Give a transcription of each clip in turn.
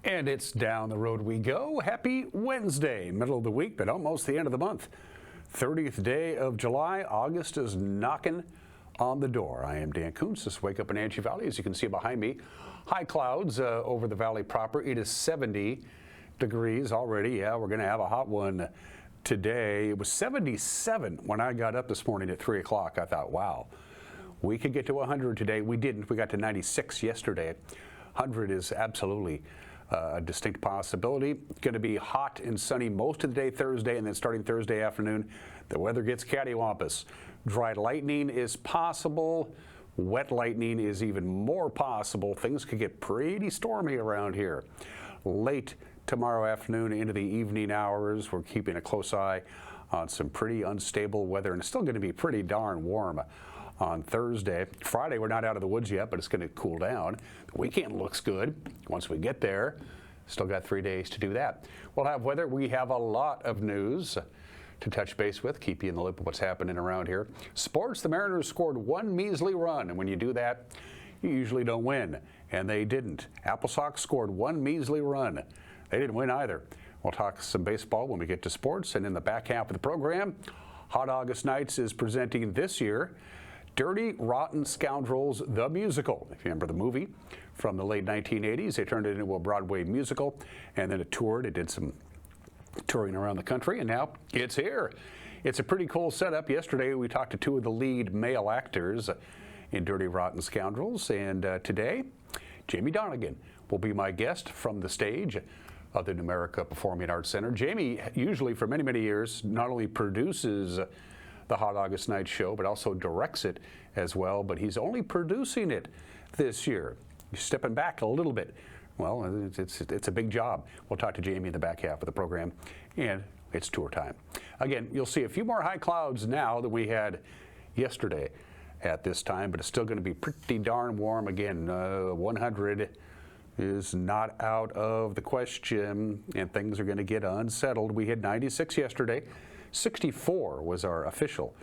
And it's down the road we go. Happy Wednesday, middle of the week, but almost the end of the month. 30th day of July. August is knocking on the door. I am Dan Kuntz. This Wake Up Wenatchee Valley, as you can see behind me. High clouds over the valley proper. It is 70 degrees already. Yeah, we're going to have a hot one today. It was 77 when I got up this morning at 3 o'clock. I thought, wow, we could get to 100 today. We didn't. We got to 96 yesterday. 100 is absolutely a distinct possibility. It's going to be hot and sunny most of the day Thursday, and then starting Thursday afternoon, the weather gets cattywampus. Dry lightning is possible. Wet lightning is even more possible. Things could get pretty stormy around here. Late tomorrow afternoon into the evening hours, we're keeping a close eye on some pretty unstable weather, and it's still going to be pretty darn warm on Thursday. Friday, we're not out of the woods yet, but it's going to cool down. The weekend looks good once we get there. Still got 3 days to do that. We'll have weather. We have a lot of news to touch base with, keep you in the loop of what's happening around here. Sports, the Mariners scored one measly run, and when you do that, you usually don't win, and they didn't. Apple Sox scored one measly run. They didn't win either. We'll talk some baseball when we get to sports, and in the back half of the program, Hot August Nights is presenting this year Dirty Rotten Scoundrels, the musical. If you remember the movie from the late 1980s, they turned it into a Broadway musical, and then it toured. It did some touring around the country, and now it's here. It's a pretty cool setup. Yesterday, we talked to two of the lead male actors in Dirty Rotten Scoundrels, and today, Jamie Donegan will be my guest from the stage of the Numerica Performing Arts Center. Jamie, usually for many, many years, not only produces the Hot August Night show, but also directs it as well. But he's only producing it this year. He's stepping back a little bit. Well, it's a big job. We'll talk to Jamie in the back half of the program, and it's tour time. Again, you'll see a few more high clouds now than we had yesterday at this time, but it's still going to be pretty darn warm. Again, 100 is not out of the question, and things are going to get unsettled. We hit 96 yesterday. 64 was our official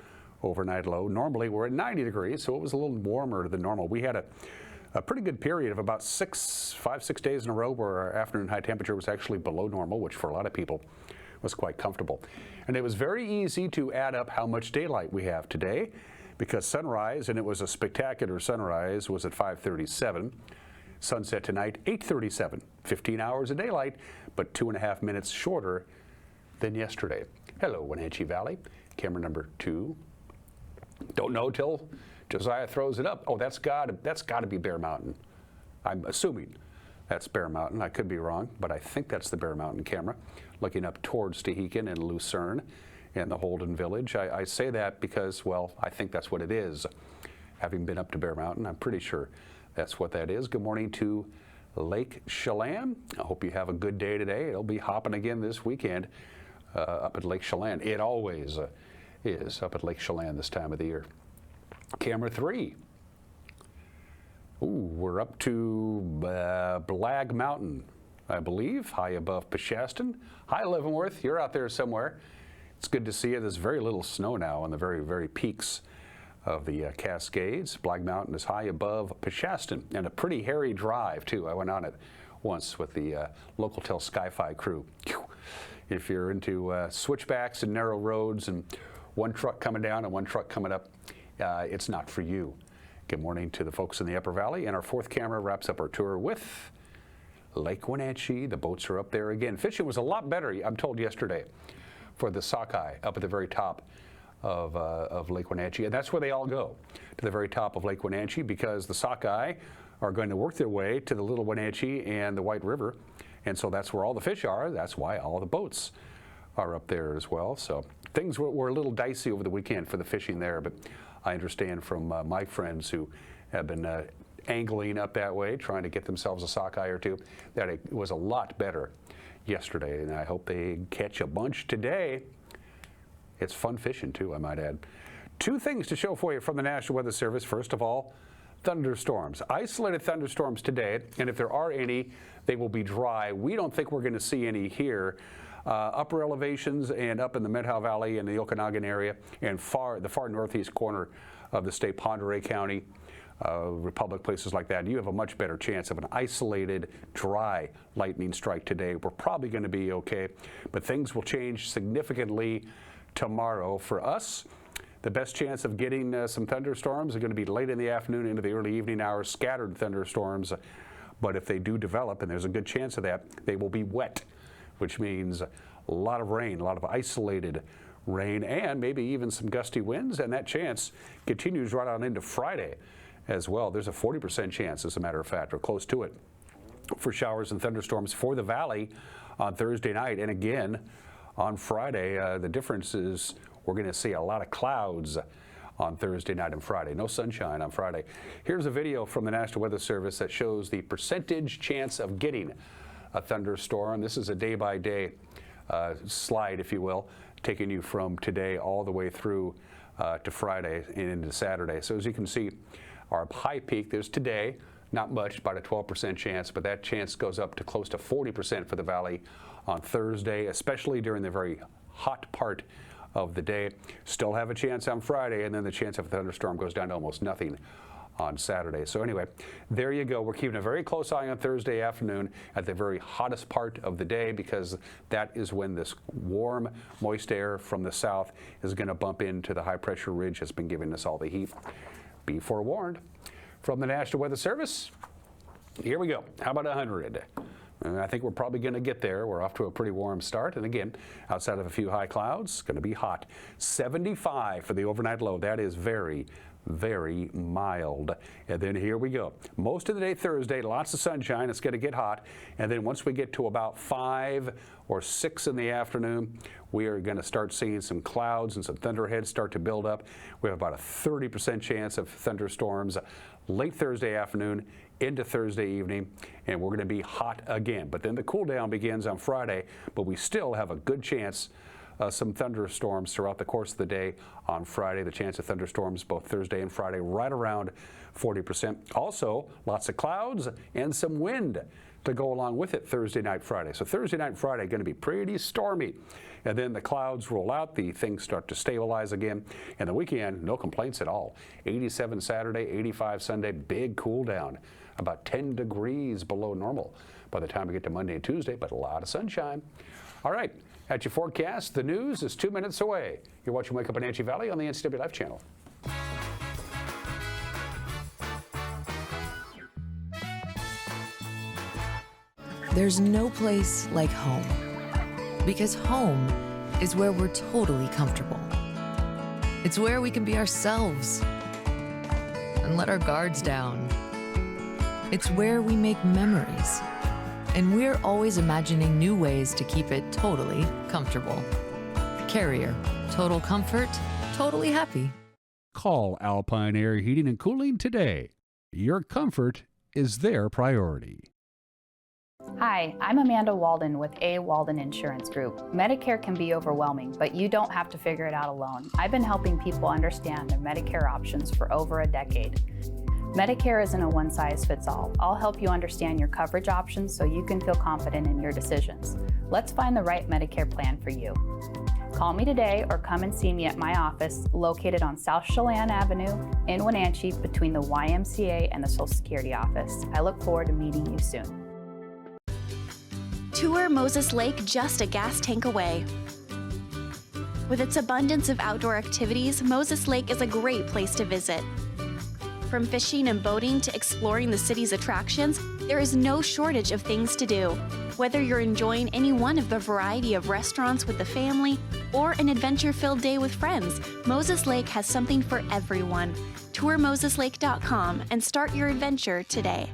overnight low. Normally we're at 90 degrees, so it was a little warmer than normal. We had a pretty good period of about 5, 6 days in a row where our afternoon high temperature was actually below normal, which for a lot of people was quite comfortable. And it was very easy to add up how much daylight we have today, because sunrise, and it was a spectacular sunrise, was at 5:37. Sunset tonight, 8:37. 15 hours of daylight, but 2.5 minutes shorter than yesterday. Hello, Wenatchee Valley. Camera number 2. Don't know till Josiah throws it up. Oh, that's got to be Bear Mountain. I'm assuming that's Bear Mountain. I could be wrong, but I think that's the Bear Mountain camera, looking up towards Tehican and Lucerne and the Holden Village. I say that because, well, I think that's what it is. Having been up to Bear Mountain, I'm pretty sure that's what that is. Good morning to Lake Chelan. I hope you have a good day today. It'll be hopping again this weekend. Up at Lake Chelan. It always is up at Lake Chelan this time of the year. Camera 3. Ooh, we're up to Blag Mountain, I believe, high above Peshastin. Hi, Leavenworth. You're out there somewhere. It's good to see you. There's very little snow now on the very, very peaks of the Cascades. Blag Mountain is high above Peshastin, and a pretty hairy drive, too. I went on it once with the Local-Tel Sky-Fi crew. If you're into switchbacks and narrow roads and one truck coming down and one truck coming up, it's not for you. Good morning to the folks in the Upper Valley. And our fourth camera wraps up our tour with Lake Wenatchee. The boats are up there again. Fishing was a lot better, I'm told yesterday, for the sockeye up at the very top of Lake Wenatchee. And that's where they all go, to the very top of Lake Wenatchee, because the sockeye are going to work their way to the Little Wenatchee and the White River. And so that's where all the fish are. That's why all the boats are up there as well. So things were a little dicey over the weekend for the fishing there, but I understand from my friends who have been angling up that way, trying to get themselves a sockeye or two, that it was a lot better yesterday, and I hope they catch a bunch today. It's fun fishing too, I might add. Two things to show for you from the National Weather Service. First of all, thunderstorms. Isolated thunderstorms today, and if there are any, they will be dry. We don't think we're going to see any here. Upper elevations and up in the Methow Valley and the Okanagan area and the far northeast corner of the state, Pend Oreille County, Republic, places like that, you have a much better chance of an isolated, dry lightning strike today. We're probably going to be okay, but things will change significantly tomorrow. For us, the best chance of getting some thunderstorms are going to be late in the afternoon into the early evening hours, scattered thunderstorms. But if they do develop, and there's a good chance of that, they will be wet, which means a lot of rain, a lot of isolated rain, and maybe even some gusty winds, and that chance continues right on into Friday as well. There's a 40% chance, as a matter of fact, or close to it, for showers and thunderstorms for the valley on Thursday night. And again, on Friday, the difference is we're going to see a lot of clouds on Thursday night and Friday. No sunshine on Friday. Here's a video from the National Weather Service that shows the percentage chance of getting a thunderstorm. This is a day-by-day slide, if you will, taking you from today all the way through to Friday and into Saturday. So as you can see, our high peak, there's today, not much, about a 12% chance, but that chance goes up to close to 40% for the valley on Thursday, especially during the very hot part of the day. Still have a chance on Friday, and then the chance of a thunderstorm goes down to almost nothing on Saturday. So anyway, there you go. We're keeping a very close eye on Thursday afternoon at the very hottest part of the day, because that is when this warm, moist air from the south is going to bump into the high pressure ridge that's been giving us all the heat. Be forewarned. From the National Weather Service, here we go. How about 100? And I think we're probably going to get there. We're off to a pretty warm start. And again, outside of a few high clouds, going to be hot. 75 for the overnight low. That is very, very mild. And then here we go. Most of the day Thursday, lots of sunshine. It's going to get hot. And then once we get to about 5 or 6 in the afternoon, we are going to start seeing some clouds and some thunderheads start to build up. We have about a 30% chance of thunderstorms late Thursday afternoon into Thursday evening, and we're going to be hot again. But then the cool down begins on Friday, but we still have a good chance some thunderstorms throughout the course of the day on Friday. The chance of thunderstorms both Thursday and Friday right around 40%. Also, lots of clouds and some wind to go along with it Thursday night, Friday. So Thursday night and Friday going to be pretty stormy. And then the clouds roll out, the things start to stabilize again. And the weekend, no complaints at all. 87 Saturday, 85 Sunday, big cool down. About 10 degrees below normal by the time we get to Monday and Tuesday, but a lot of sunshine. All right, at your forecast, the news is 2 minutes away. You're watching Wake Up Wenatchee Valley on the NCWLIFE channel. There's no place like home, because home is where we're totally comfortable. It's where we can be ourselves and let our guards down. It's where we make memories, and we're always imagining new ways to keep it totally comfortable. Carrier, total comfort, totally happy. Call Alpine Air Heating and Cooling today. Your comfort is their priority. Hi, I'm Amanda Walden with A. Walden Insurance Group. Medicare can be overwhelming, but you don't have to figure it out alone. I've been helping people understand their Medicare options for over a decade. Medicare isn't a one-size-fits-all. I'll help you understand your coverage options so you can feel confident in your decisions. Let's find the right Medicare plan for you. Call me today or come and see me at my office located on South Chelan Avenue in Wenatchee between the YMCA and the Social Security office. I look forward to meeting you soon. Tour Moses Lake just a gas tank away. With its abundance of outdoor activities, Moses Lake is a great place to visit. From fishing and boating to exploring the city's attractions, there is no shortage of things to do. Whether you're enjoying any one of the variety of restaurants with the family or an adventure-filled day with friends, Moses Lake has something for everyone. TourMosesLake.com and start your adventure today.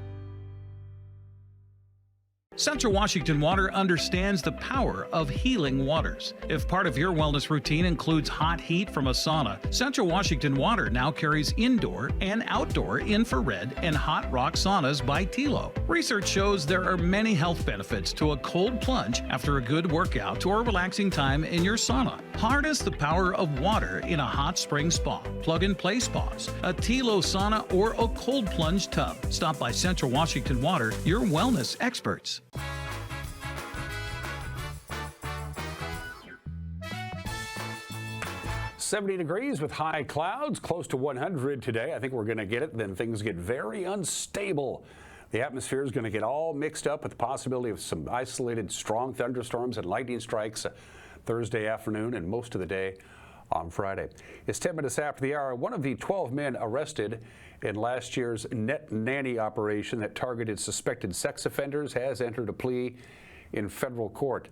Central Washington Water understands the power of healing waters. If part of your wellness routine includes hot heat from a sauna, Central Washington Water now carries indoor and outdoor infrared and hot rock saunas by Tilo. Research shows there are many health benefits to a cold plunge after a good workout or relaxing time in your sauna. Harness the power of water in a hot spring spa, plug-and-play spas, a Tilo sauna, or a cold plunge tub. Stop by Central Washington Water, your wellness experts. 70 degrees with high clouds, close to 100 today. I think we're going to get it. Then things get very unstable. The atmosphere is going to get all mixed up with the possibility of some isolated strong thunderstorms and lightning strikes Thursday afternoon and most of the day on Friday. It's 10 minutes after the hour. One of the 12 men arrested in last year's net nanny operation that targeted suspected sex offenders has entered a plea in federal court.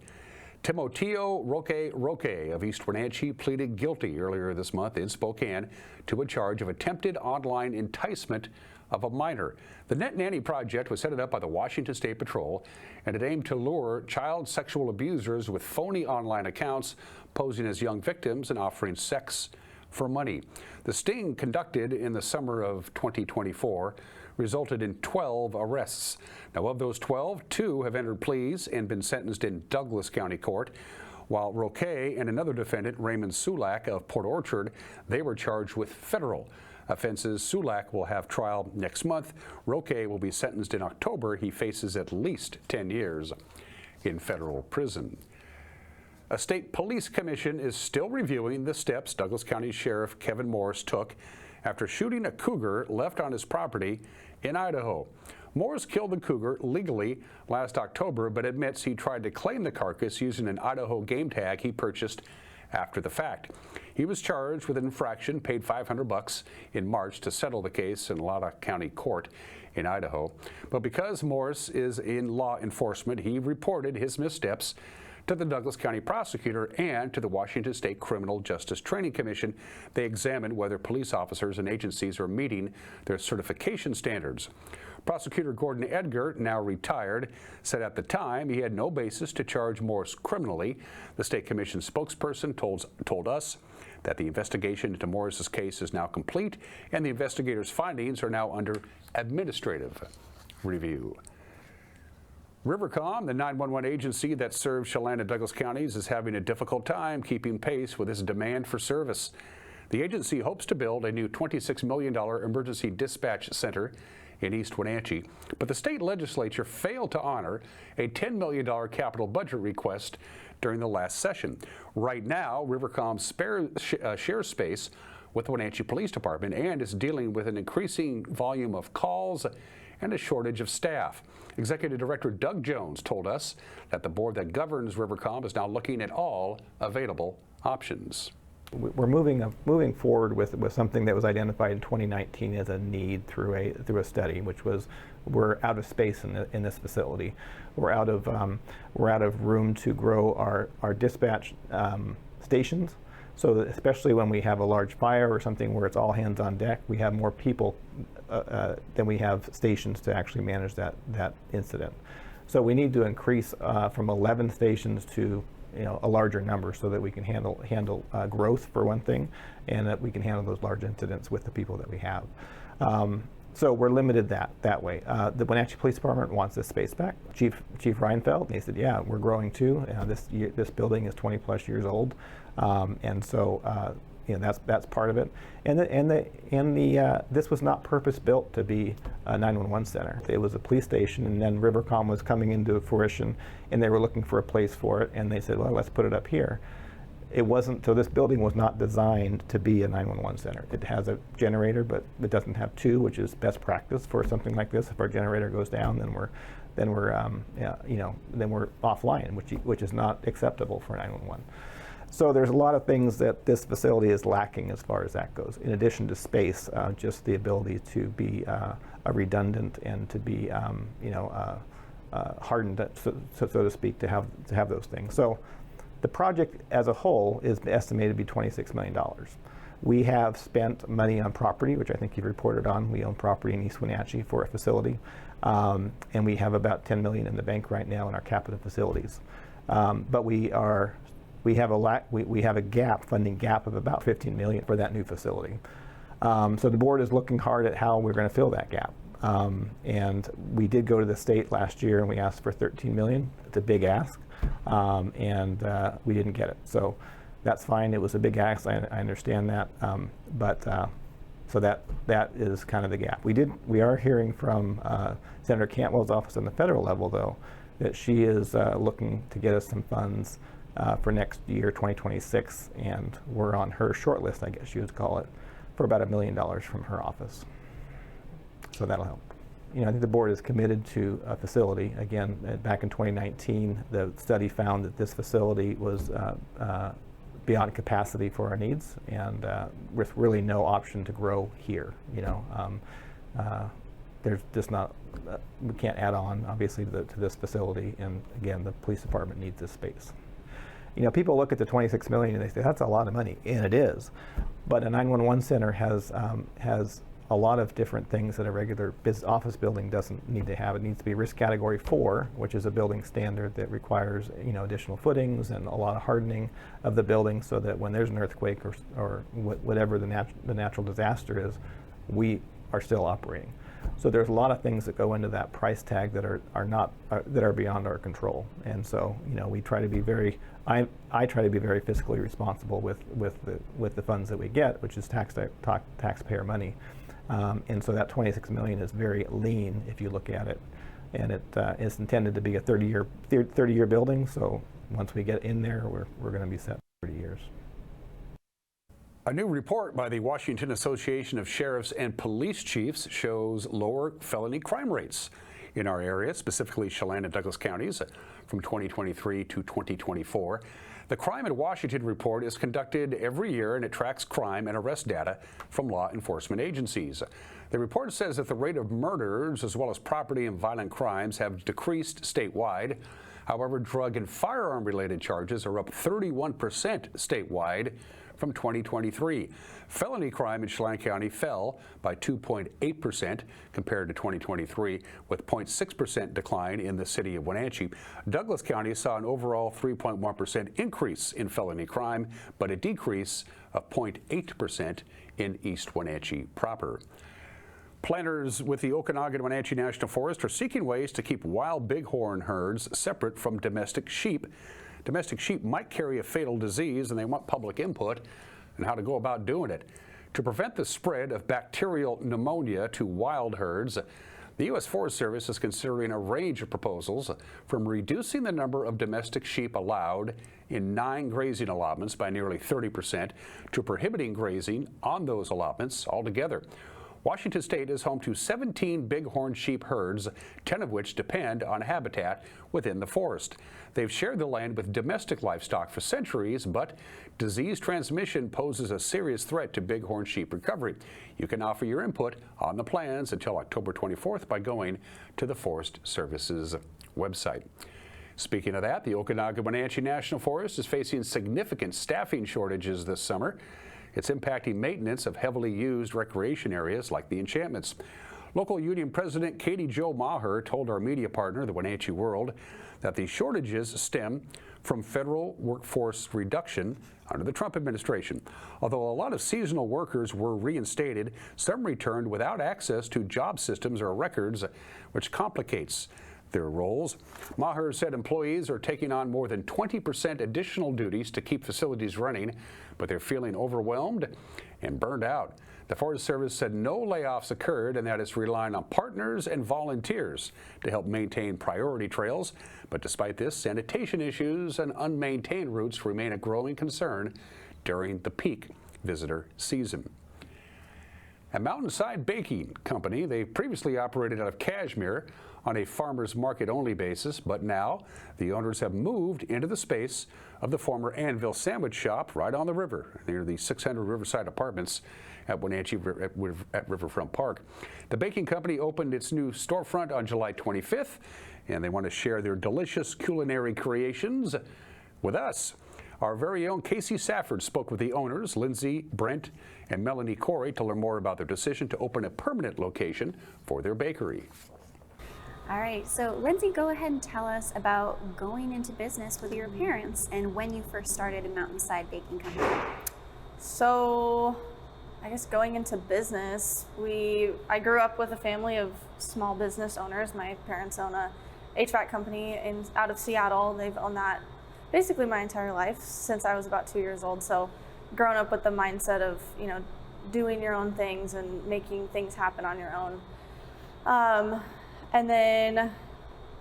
Timoteo Roque of East Wenatchee pleaded guilty earlier this month in Spokane to a charge of attempted online enticement of a minor. The Net Nanny project was headed up by the Washington State Patrol, and it aimed to lure child sexual abusers with phony online accounts posing as young victims and offering sex for money. The sting, conducted in the summer of 2024, resulted in 12 arrests. Now, of those 12, 2 have entered pleas and been sentenced in Douglas County Court, while Roque and another defendant, Raymond Sulak of Port Orchard, they were charged with federal offenses. Sulak will have trial next month. Roque will be sentenced in October. He faces at least 10 years in federal prison. A state police commission is still reviewing the steps Douglas County Sheriff Kevin Morris took after shooting a cougar left on his property in Idaho. Morris killed the cougar legally last October, but admits he tried to claim the carcass using an Idaho game tag he purchased after the fact. He was charged with an infraction, paid $500 in March to settle the case in Latta County Court in Idaho. But because Morris is in law enforcement, he reported his missteps to the Douglas County prosecutor and to the Washington State Criminal Justice Training Commission. They examined whether police officers and agencies are meeting their certification standards. Prosecutor Gordon Edgar, now retired, said at the time he had no basis to charge Morris criminally. The State Commission spokesperson told us that the investigation into Morris's case is now complete and the investigators' findings are now under administrative review. Rivercom, the 911 agency that serves Chelan and Douglas counties, is having a difficult time keeping pace with its demand for service. The agency hopes to build a new $26 million emergency dispatch center in East Wenatchee, but the state legislature failed to honor a $10 million capital budget request during the last session. Right now, Rivercom shares space with the Wenatchee Police Department and is dealing with an increasing volume of calls and a shortage of staff. Executive Director Doug Jones told us that the board that governs Rivercom is now looking at all available options. We're moving forward with something that was identified in 2019 as a need through a study, which was we're out of space in this facility. We're out of room to grow our dispatch stations. So that especially when we have a large fire or something where it's all hands on deck, we have more people than we have stations to actually manage that incident. So we need to increase from 11 stations to a larger number so that we can handle growth for one thing, and that we can handle those large incidents with the people that we have. So we're limited that way. The Wenatchee Police Department wants this space back. Chief Reinfeld, they said, yeah, we're growing too. This building is 20 plus years old, and so that's part of it. This was not purpose built to be a 911 center. It was a police station, and then Rivercom was coming into fruition, and they were looking for a place for it, and they said, well, let's put it up here. It wasn't, so this building was not designed to be a 911 center. It has a generator, but it doesn't have two, which is best practice for something like this. If our generator goes down, then we're offline, which is not acceptable for 911. So there's a lot of things that this facility is lacking as far as that goes. In addition to space, just the ability to be redundant and to be hardened, so to speak, to have those things. So the project as a whole is estimated to be $26 million. We have spent money on property, which I think you've reported on. We own property in East Wenatchee for a facility, and we have about $10 million in the bank right now in our capital facilities. But we have a funding gap of about $15 million for that new facility. So the board is looking hard at how we're going to fill that gap. And we did go to the state last year and we asked for $13 million. It's a big ask, and we didn't get it. So that's fine. It was a big ask. I understand that, so that is kind of the gap. We are hearing from Senator Cantwell's office on the federal level, though, that she is looking to get us some funds for next year, 2026, and we're on her short list, I guess you would call it, for about $1 million from her office. So that'll help. You know, I think the board is committed to a facility. Again, back in 2019, the study found that this facility was beyond capacity for our needs, and with really no option to grow here. You know, there's just not, we can't add on, obviously, to this facility, and again, the police department needs this space. You know, people look at the 26 million and they say, that's a lot of money, and it is. But a 911 center has a lot of different things that a regular office building doesn't need to have. It needs to be risk category 4, which is a building standard that requires, you know, additional footings and a lot of hardening of the building, so that when there's an earthquake or whatever the natural disaster is, we are still operating. So there's a lot of things that go into that price tag that are beyond our control. And so, you know, we try to be very, I try to be very fiscally responsible with the funds that we get, which is taxpayer money. And so that 26 million is very lean if you look at it, and it is intended to be a 30-year building. So once we get in there, we're going to be set for 30 years. A new report by the Washington Association of Sheriffs and Police Chiefs shows lower felony crime rates in our area, specifically Chelan and Douglas counties, from 2023 to 2024. The Crime in Washington report is conducted every year, and it tracks crime and arrest data from law enforcement agencies. The report says that the rate of murders as well as property and violent crimes have decreased statewide. However, drug and firearm-related charges are up 31% statewide from 2023. Felony crime in Chelan County fell by 2.8% compared to 2023, with 0.6% decline in the city of Wenatchee. Douglas County saw an overall 3.1% increase in felony crime, but a decrease of 0.8% in East Wenatchee proper. Planners with the Okanagan-Wenatchee National Forest are seeking ways to keep wild bighorn herds separate from domestic sheep. Domestic sheep might carry a fatal disease, and they want public input on how to go about doing it. To prevent the spread of bacterial pneumonia to wild herds, the U.S. Forest Service is considering a range of proposals, from reducing the number of domestic sheep allowed in 9 grazing allotments by nearly 30% to prohibiting grazing on those allotments altogether. Washington State is home to 17 bighorn sheep herds, 10 of which depend on habitat within the forest. They've shared the land with domestic livestock for centuries, but disease transmission poses a serious threat to bighorn sheep recovery. You can offer your input on the plans until October 24th by going to the Forest Service's website. Speaking of that, the Okanagan-Wenatchee National Forest is facing significant staffing shortages this summer. It's impacting maintenance of heavily used recreation areas like the encampments. Local union president Katie Jo Maher told our media partner, the Wenatchee World, that the shortages stem from federal workforce reduction under the Trump administration. Although a lot of seasonal workers were reinstated, some returned without access to job systems or records, which complicates their roles. Maher said employees are taking on more than 20% additional duties to keep facilities running, but they're feeling overwhelmed and burned out. The Forest Service said no layoffs occurred, and that it's relying on partners and volunteers to help maintain priority trails. But despite this, sanitation issues and unmaintained routes remain a growing concern during the peak visitor season. A Mountainside Baking Company, they previously operated out of Cashmere on a farmer's market only basis, but now the owners have moved into the space of the former Anvil Sandwich Shop right on the river near the 600 Riverside Apartments at Wenatchee at Riverfront Park. The baking company opened its new storefront on July 25th, and they want to share their delicious culinary creations with us. Our very own Casey Safford spoke with the owners, Lindsay, Brent, and Melanie Corey, to learn more about their decision to open a permanent location for their bakery. All right, so Lindsay, go ahead and tell us about going into business with your parents and when you first started a Mountainside Baking Company. So, I guess going into business, I grew up with a family of small business owners. My parents own a HVAC company out of Seattle. They've owned that basically my entire life since I was about 2 years old. So, growing up with the mindset of, doing your own things and making things happen on your own. And then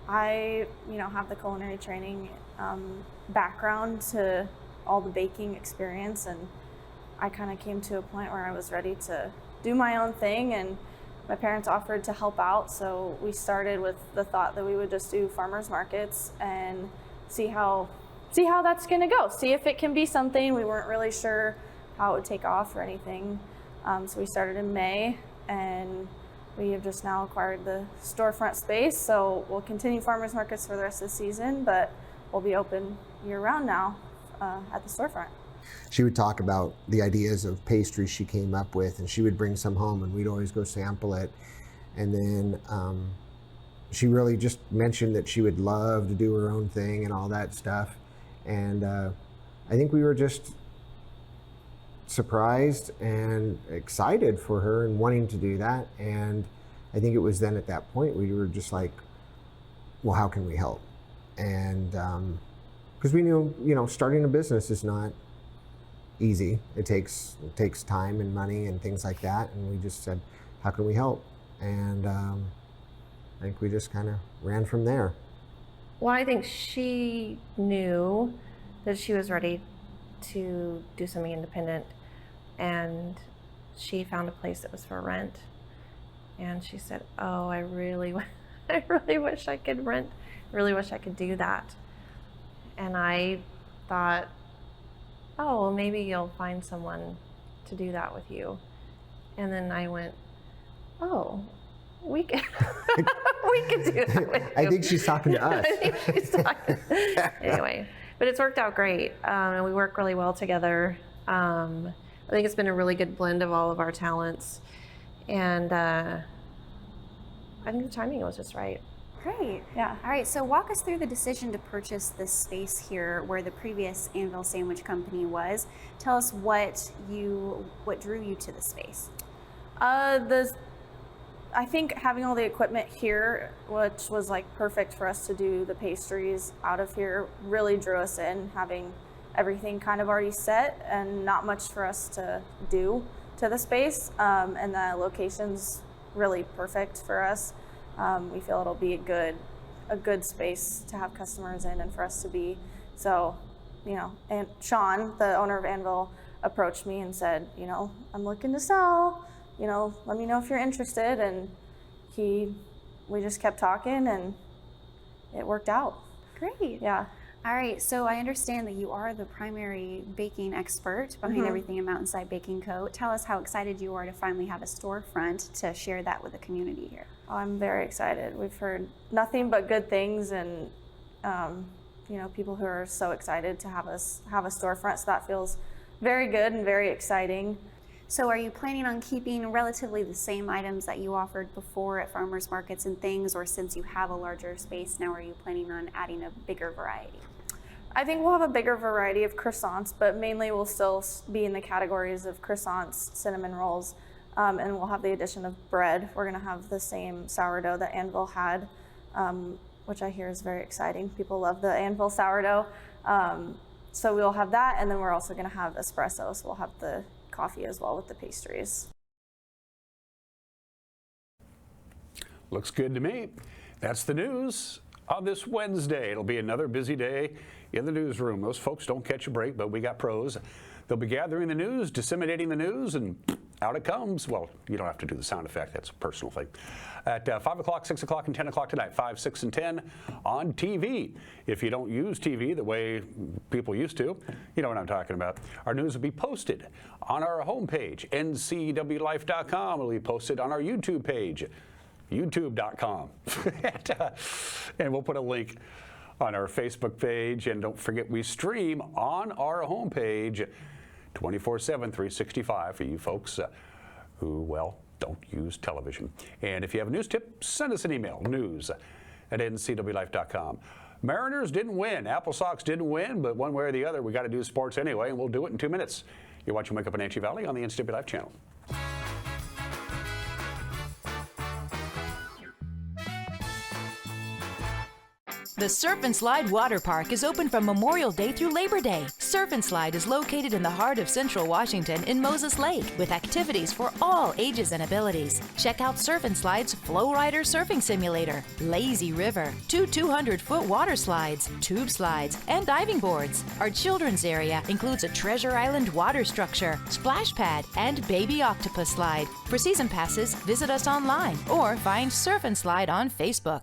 I, have the culinary training background to all the baking experience, and I kind of came to a point where I was ready to do my own thing, and my parents offered to help out, so we started with the thought that we would just do farmers markets and see how that's going to go, see if it can be something. We weren't really sure how it would take off or anything, so we started in May, and we have just now acquired the storefront space, so we'll continue farmers markets for the rest of the season, but we'll be open year-round now at the storefront. She would talk about the ideas of pastries she came up with, and she would bring some home, and we'd always go sample it. And then she really just mentioned that she would love to do her own thing and all that stuff. And I think we were just surprised and excited for her and wanting to do that. And I think it was then at that point we were just like, well, how can we help? And because we knew, starting a business is not easy. It takes time and money and things like that. And we just said, how can we help? And I think we just kind of ran from there. Well, I think she knew that she was ready to do something independent, and she found a place that was for rent, and she said, oh, I really wish I could rent, really wish I could do that. And I thought, oh, well, maybe you'll find someone to do that with you. And then I went, oh, we could do that with you. I think she's talking to us. I think she's talking. Anyway, but it's worked out great, and we work really well together. I think it's been a really good blend of all of our talents, and I think the timing was just right. Great. Yeah. All right, so walk us through the decision to purchase this space here where the previous Anvil Sandwich Company was. Tell us what drew you to the space. I think having all the equipment here, which was like perfect for us to do the pastries out of here, really drew us in, having everything kind of already set and not much for us to do to the space. And the location's really perfect for us. We feel it'll be a good space to have customers in and for us to be. So, and Sean, the owner of Anvil, approached me and said, I'm looking to sell. Let me know if you're interested. And we just kept talking, and it worked out. Great. Yeah. All right, so I understand that you are the primary baking expert behind everything in Mountainside Baking Co. Tell us how excited you are to finally have a storefront to share that with the community here. Oh, I'm very excited. We've heard nothing but good things, and people who are so excited to have us have a storefront, so that feels very good and very exciting. So are you planning on keeping relatively the same items that you offered before at farmers markets and things, or since you have a larger space now, are you planning on adding a bigger variety? I think we'll have a bigger variety of croissants, but mainly we'll still be in the categories of croissants, cinnamon rolls, and we'll have the addition of bread. We're going to have the same sourdough that Anvil had, which I hear is very exciting. People love the Anvil sourdough. So we'll have that, and then we're also going to have espresso, so we'll have the coffee as well with the pastries. Looks good to me. That's the news on this Wednesday. It'll be another busy day in the newsroom. Those folks don't catch a break, but we got pros. They'll be gathering the news, disseminating the news, and out it comes. Well, you don't have to do the sound effect. That's a personal thing. At 5 o'clock, 6 o'clock, and 10 o'clock tonight, 5, 6, and 10 on TV. If you don't use TV the way people used to, you know what I'm talking about. Our news will be posted on our homepage, NCWLIFE.com. It'll be posted on our YouTube page, YouTube.com. And we'll put a link on our Facebook page. And don't forget, we stream on our homepage 24/7, 365 for you folks who, well, don't use television. And if you have a news tip, send us an email, news@ncwlife.com. Mariners didn't win. Apple Sox didn't win, but one way or the other, we got to do sports anyway, and we'll do it in 2 minutes. You're watching Wake Up Wenatchee Valley on the NCW Life channel. The Surf and Slide Water Park is open from Memorial Day through Labor Day. Surf and Slide is located in the heart of Central Washington in Moses Lake with activities for all ages and abilities. Check out Surf and Slide's Flow Rider Surfing Simulator, Lazy River, 2 200-foot water slides, tube slides, and diving boards. Our children's area includes a Treasure Island water structure, splash pad, and baby octopus slide. For season passes, visit us online or find Surf and Slide on Facebook.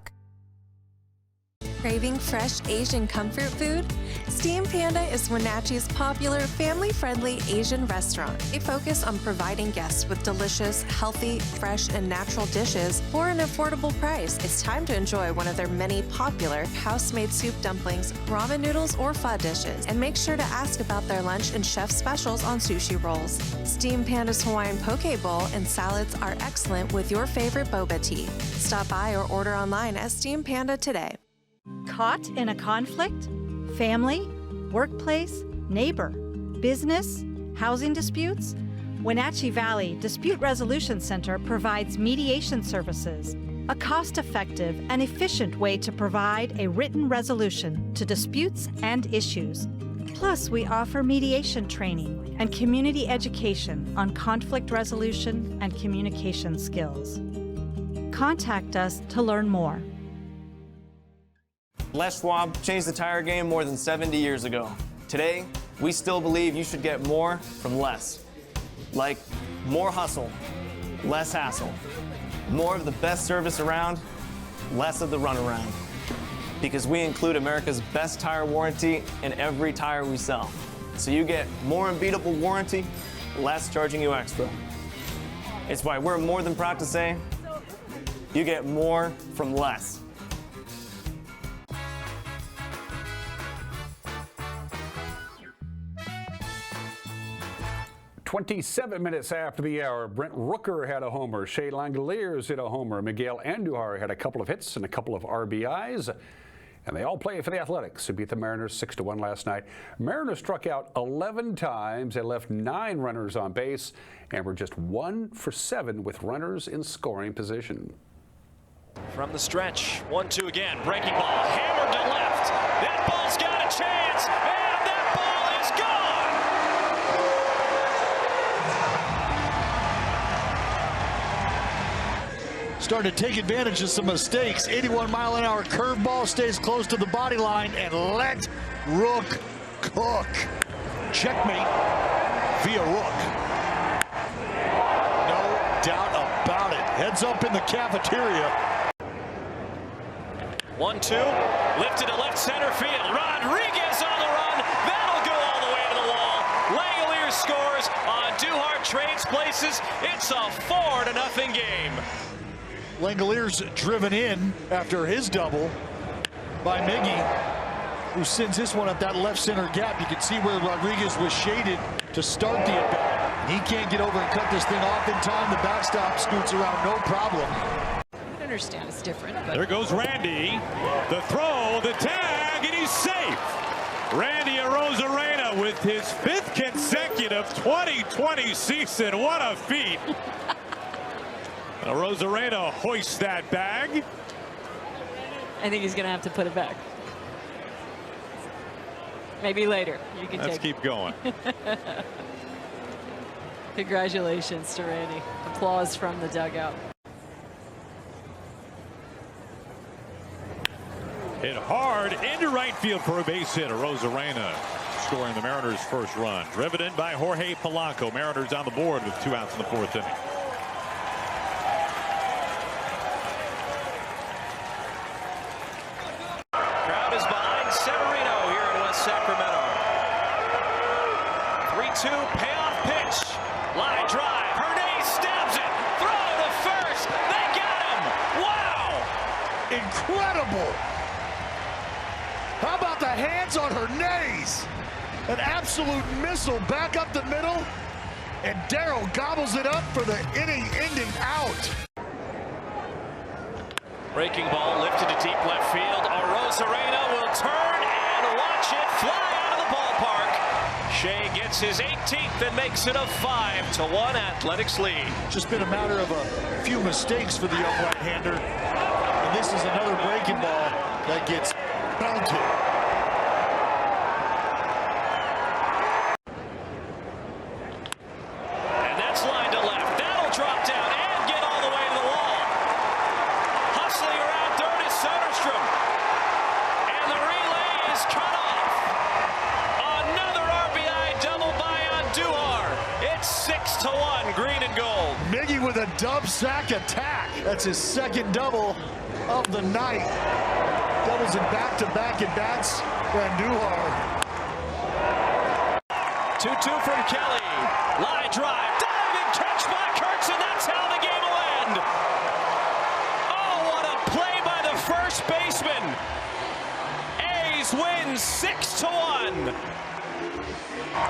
Craving fresh Asian comfort food? Steam Panda is Wenatchee's popular family-friendly Asian restaurant. They focus on providing guests with delicious, healthy, fresh, and natural dishes for an affordable price. It's time to enjoy one of their many popular house-made soup dumplings, ramen noodles, or pho dishes. And make sure to ask about their lunch and chef specials on sushi rolls. Steam Panda's Hawaiian poke bowl and salads are excellent with your favorite boba tea. Stop by or order online at Steam Panda today. Caught in a conflict? Family, workplace, neighbor, business, housing disputes? Wenatchee Valley Dispute Resolution Center provides mediation services, a cost-effective and efficient way to provide a written resolution to disputes and issues. Plus, we offer mediation training and community education on conflict resolution and communication skills. Contact us to learn more. Les Schwab changed the tire game more than 70 years ago. Today, we still believe you should get more from less. Like more hustle, less hassle. More of the best service around, less of the runaround. Because we include America's best tire warranty in every tire we sell. So you get more unbeatable warranty, less charging you extra. It's why we're more than proud to say, you get more from less. 27 minutes after the hour, Brent Rooker had a homer. Shea Langoliers hit a homer. Miguel Andujar had a couple of hits and a couple of RBIs. And they all play for the Athletics, who beat the Mariners 6-1 last night. Mariners struck out 11 times. They left 9 runners on base and were just 1 for 7 with runners in scoring position. From the stretch, 1-2 again. Breaking ball, hammered to left. That ball's got a chance, and that ball is gone. Starting to take advantage of some mistakes. 81-mile-an-hour curveball stays close to the body line, and let Rook cook. Checkmate via Rook. No doubt about it. Heads up in the cafeteria. 1-2, lifted to left center field. Rodriguez on the run. That'll go all the way to the wall. Langoliers scores on Duhart trades places. It's a 4-0 game. Langoliers driven in after his double by Miggy, who sends this one up that left center gap. You can see where Rodriguez was shaded to start the at-bat. He can't get over and cut this thing off in time. The backstop scoots around, no problem. I understand it's different. But there goes Randy. The throw, the tag, and he's safe. Randy Arozarena with his 5th consecutive 2020 season. What a feat. Arozarena hoists that bag. I think he's going to have to put it back. Maybe later. You can Let's keep going. Congratulations to Randy. Applause from the dugout. Hit hard into right field for a base hit. Arozarena scoring the Mariners' first run. Driven in by Jorge Polanco. Mariners on the board with 2 outs in the 4th inning. Crowd is behind Severino here in West Sacramento. 3-2 payoff pitch. Line drive. Hernandez stabs it. Throw to first. They got him. Wow. Incredible. How about the hands on Hernandez? An absolute missile back up the middle. And Darryl gobbles it up for the inning-ending out. Breaking ball lifted to deep left field. Arozarena will turn and watch it fly out of the ballpark. Shea gets his 18th and makes it a 5-1 Athletics lead. Just been a matter of a few mistakes for the young right-hander. And this is another breaking ball that gets belted. And that's line to left. That'll drop down and get all the way to the wall. Hustling around third is Soderstrom. And the relay is cut off. Another RBI double by Andujar. It's 6-1, green and gold. Miggy with a dub sack attack. That's his second double of the night. Doubles in back-to-back at bats for Andujar. 2-2 from Kelly. Line drive. Diving catch by Kurtz, and that's how the game will end. Oh, what a play by the first baseman. A's win 6-1.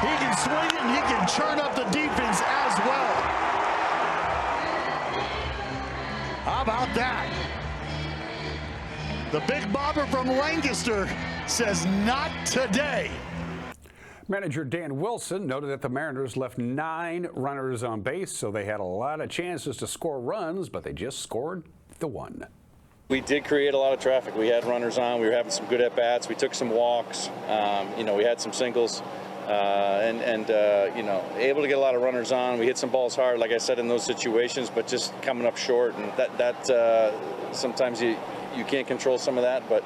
He can swing it and he can churn up the defense as well. How about that? The big bobber from Lancaster says not today. Manager Dan Wilson noted that the Mariners left 9 runners on base, so they had a lot of chances to score runs, but they just scored the one. We did create a lot of traffic. We had runners on. We were having some good at-bats. We took some walks. We had some singles. Able to get a lot of runners on. We hit some balls hard, like I said, in those situations, but just coming up short. And that sometimes you can't control some of that, but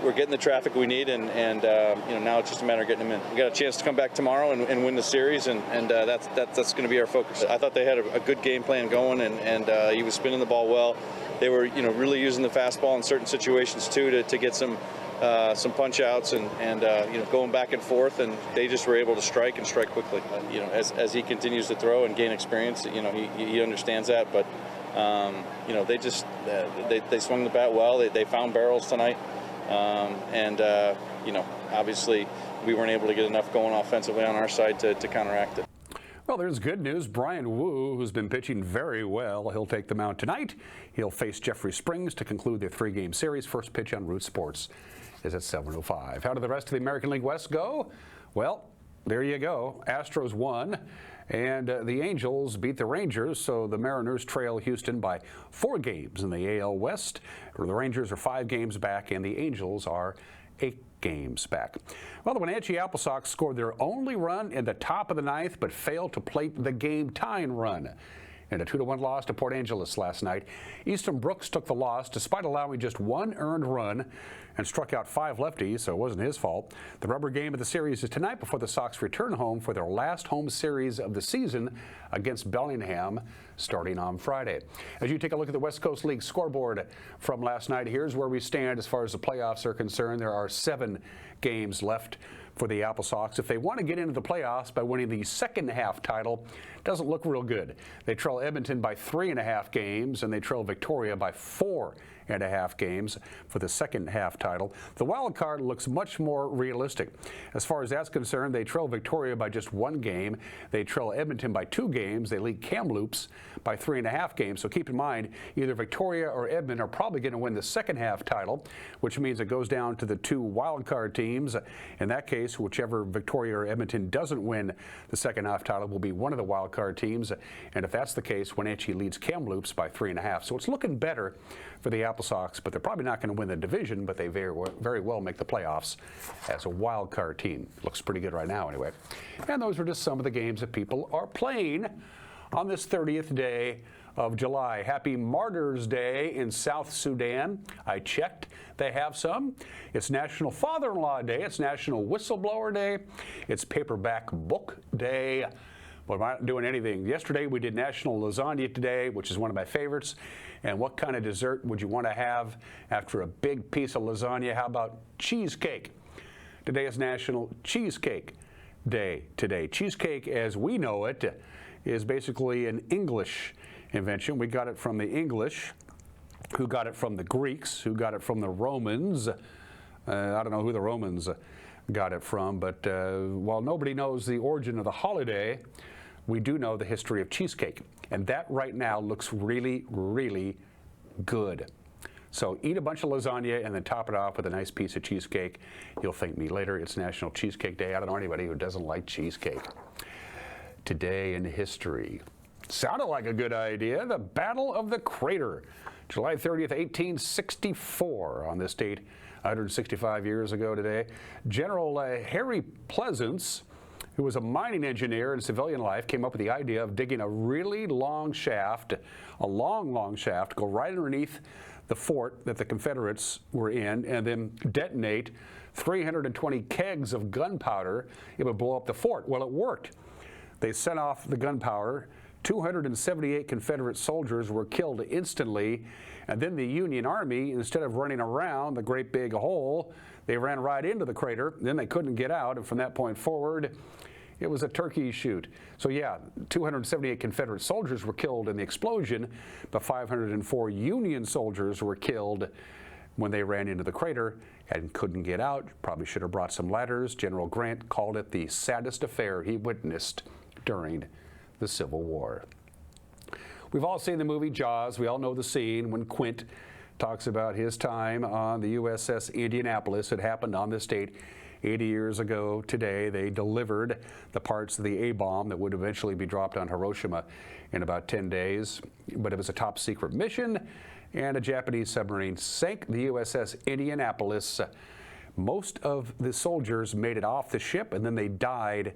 we're getting the traffic we need, and now it's just a matter of getting them in. We got a chance to come back tomorrow and win the series, and that's going to be our focus. I thought they had a good game plan going, and he was spinning the ball well. They were really using the fastball in certain situations too to get some punch outs and going back and forth, and they just were able to strike and strike quickly. As he continues to throw and gain experience, he understands that, but they swung the bat well. They found barrels tonight, obviously we weren't able to get enough going offensively on our side to counteract it. Well, there's good news. Brian Wu, who's been pitching very well, he'll take the mound tonight. He'll face Jeffrey Springs to conclude their 3-game series. First pitch on Root Sports is at 7:05. How did the rest of the American League West go? Well, there you go. Astros won, and the Angels beat the Rangers, so the Mariners trail Houston by 4 games in the AL West. The Rangers are 5 games back, and the Angels are 8 games back. Well, the Wenatchee Apple Sox scored their only run in the top of the 9th, but failed to plate the game-tying run in a 2-1 loss to Port Angeles last night. Easton Brooks took the loss despite allowing just 1 earned run and struck out 5 lefties, so it wasn't his fault. The rubber game of the series is tonight before the Sox return home for their last home series of the season against Bellingham, starting on Friday. As you take a look at the West Coast League scoreboard from last night, here's where we stand as far as the playoffs are concerned. There are 7 games left for the Apple Sox. If they want to get into the playoffs by winning the second half title, doesn't look real good. They trail Edmonton by 3.5 games, and they trail Victoria by 4.5 games for the second half title. The wild card looks much more realistic. As far as that's concerned, they trail Victoria by just 1 game. They trail Edmonton by 2 games. They lead Kamloops by 3.5 games. So keep in mind, either Victoria or Edmonton are probably going to win the second half title, which means it goes down to the 2 wild card teams. In that case, whichever Victoria or Edmonton doesn't win the second half title will be one of the wild card teams. And if that's the case, Wenatchee leads Kamloops by 3.5. So it's looking better for the Apple Sox, but they're probably not going to win the division, but they very well make the playoffs as a wild card team. Looks pretty good right now anyway. And those are just some of the games that people are playing on this 30th day of July. Happy Martyrs Day in South Sudan. I checked. They have some. It's National Father-in-Law Day. It's National Whistleblower Day. It's Paperback Book Day. But we're not doing anything. Yesterday we did National Lasagna Day, which is one of my favorites. And what kind of dessert would you want to have after a big piece of lasagna? How about cheesecake? Today is National Cheesecake Day today. Cheesecake, as we know it, is basically an English invention. We got it from the English, who got it from the Greeks, who got it from the Romans. I don't know who the Romans got it from, but while nobody knows the origin of the holiday, we do know the history of cheesecake. And that right now looks really, really good. So eat a bunch of lasagna and then top it off with a nice piece of cheesecake. You'll thank me later. It's National Cheesecake Day. I don't know anybody who doesn't like cheesecake. Today in history. Sounded like a good idea. The Battle of the Crater. July 30th, 1864. On this date, 165 years ago today. General Harry Pleasance, who was a mining engineer in civilian life, came up with the idea of digging a really long shaft, a long shaft, go right underneath the fort that the Confederates were in, and then detonate 320 kegs of gunpowder. It would blow up the fort. Well, it worked. They sent off the gunpowder. 278 Confederate soldiers were killed instantly, and then the Union Army, instead of running around the great big hole, they ran right into the crater. Then they couldn't get out, and from that point forward, it was a turkey shoot. So yeah, 278 Confederate soldiers were killed in the explosion, but 504 Union soldiers were killed when they ran into the crater and couldn't get out. Probably should have brought some ladders. General Grant called it the saddest affair he witnessed during the Civil War. We've all seen the movie Jaws. We all know the scene when Quint talks about his time on the USS Indianapolis. It happened on this date 80 years ago today. They delivered the parts of the A-bomb that would eventually be dropped on Hiroshima in about 10 days. But it was a top secret mission, and a Japanese submarine sank the USS Indianapolis. Most of the soldiers made it off the ship, and then they died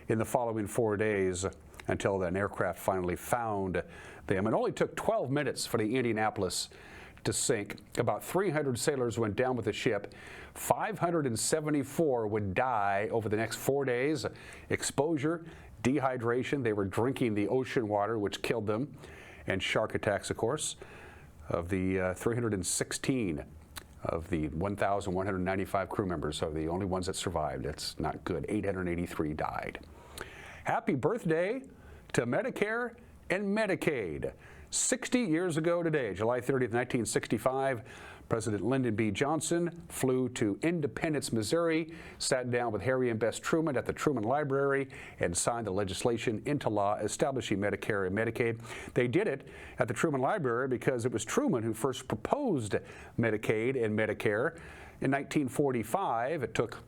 in the following 4 days until an aircraft finally found them. It only took 12 minutes for the Indianapolis to sink. About 300 sailors went down with the ship. 574 would die over the next 4 days. Exposure, dehydration, they were drinking the ocean water, which killed them, and shark attacks, of course. Of the 316 of the 1,195 crew members are the only ones that survived. That's not good. 883 died. Happy birthday to Medicare and Medicaid. 60 years ago today, July 30th, 1965, President Lyndon B. Johnson flew to Independence, Missouri, sat down with Harry and Bess Truman at the Truman Library, and signed the legislation into law establishing Medicare and Medicaid. They did it at the Truman Library because it was Truman who first proposed Medicaid and Medicare. In 1945, it took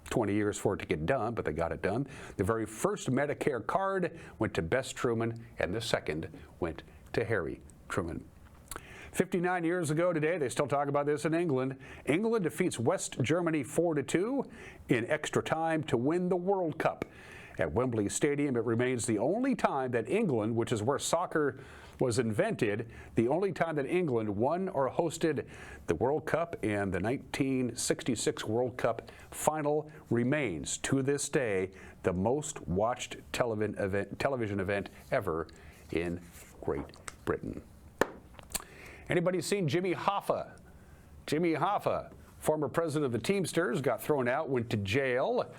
20 years for it to get done, but they got it done. The very first Medicare card went to Bess Truman, and the second went to Harry Truman. 59 years ago today, they still talk about this in England. England defeats West Germany 4-2 in extra time to win the World Cup. At Wembley Stadium, it remains the only time that England, which is where soccer was invented, the only time that England won or hosted the World Cup, and the 1966 World Cup final remains, to this day, the most watched television event ever in Great Britain. Anybody seen Jimmy Hoffa? Jimmy Hoffa, former president of the Teamsters, got thrown out, went to jail,